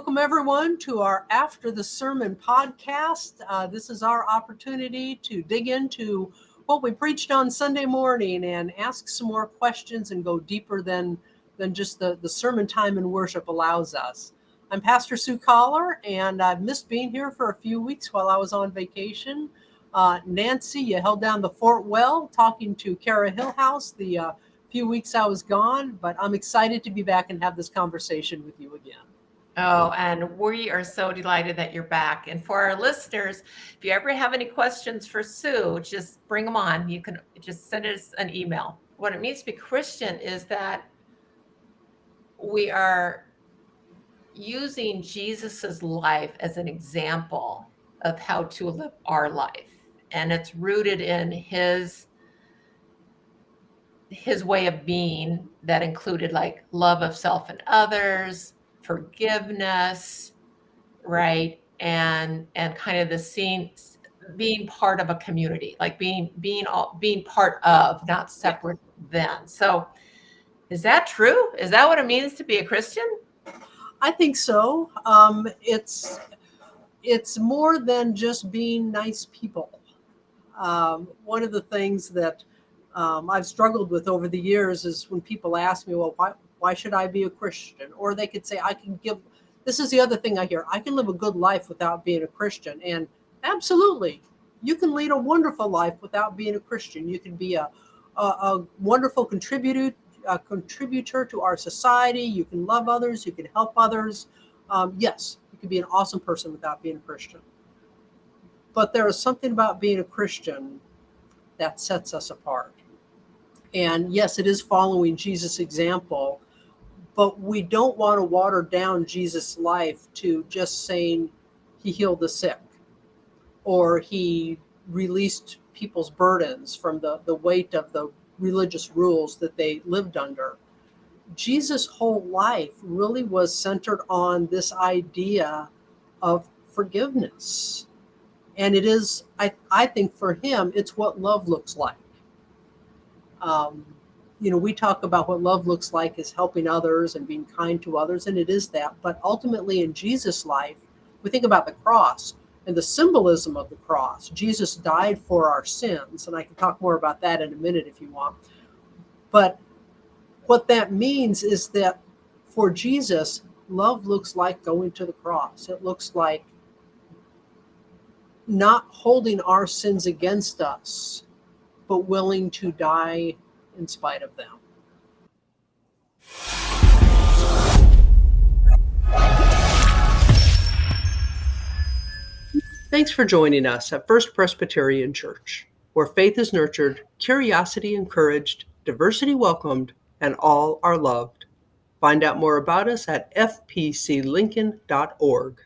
Welcome, everyone, to our After the Sermon podcast. This is our opportunity to dig into what we preached on Sunday morning and ask some more questions and go deeper than just the sermon time in worship allows us. I'm Pastor Sue Coller, and I've missed being here for a few weeks while I was on vacation. Nancy, you held down the fort well, talking to Kara Hillhouse the few weeks I was gone, but I'm excited to be back and have this conversation with you again. Oh, and we are so delighted that you're back. And for our listeners, if you ever have any questions for Sue, just bring them on. You can just send us an email. What it means to be Christian is that we are using Jesus's life as an example of how to live our life. And it's rooted in his way of being that included like love of self and others, forgiveness, right? And kind of the scene, being part of a community, like being part of, not separate then. So is that true? Is that what it means to be a Christian? I think so. It's more than just being nice people. One of the things that I've struggled with over the years is when people ask me, well, why should I be a Christian? Or they could say, this is the other thing I hear, I can live a good life without being a Christian. And absolutely, you can lead a wonderful life without being a Christian. You can be a wonderful contributor to our society. You can love others. You can help others. Yes, you can be an awesome person without being a Christian. But there is something about being a Christian that sets us apart. And yes, it is following Jesus' example, but we don't want to water down Jesus' life to just saying he healed the sick or he released people's burdens from the weight of the religious rules that they lived under. Jesus' whole life really was centered on this idea of forgiveness. And it is, I think for him, it's what love looks like. We talk about what love looks like is helping others and being kind to others, and it is that. But ultimately in Jesus' life, we think about the cross and the symbolism of the cross. Jesus died for our sins, and I can talk more about that in a minute if you want. But what that means is that for Jesus, love looks like going to the cross. It looks like not holding our sins against us, but willing to die in spite of them. Thanks for joining us at First Presbyterian Church, where faith is nurtured, curiosity encouraged, diversity welcomed, and all are loved. Find out more about us at fpclincoln.org.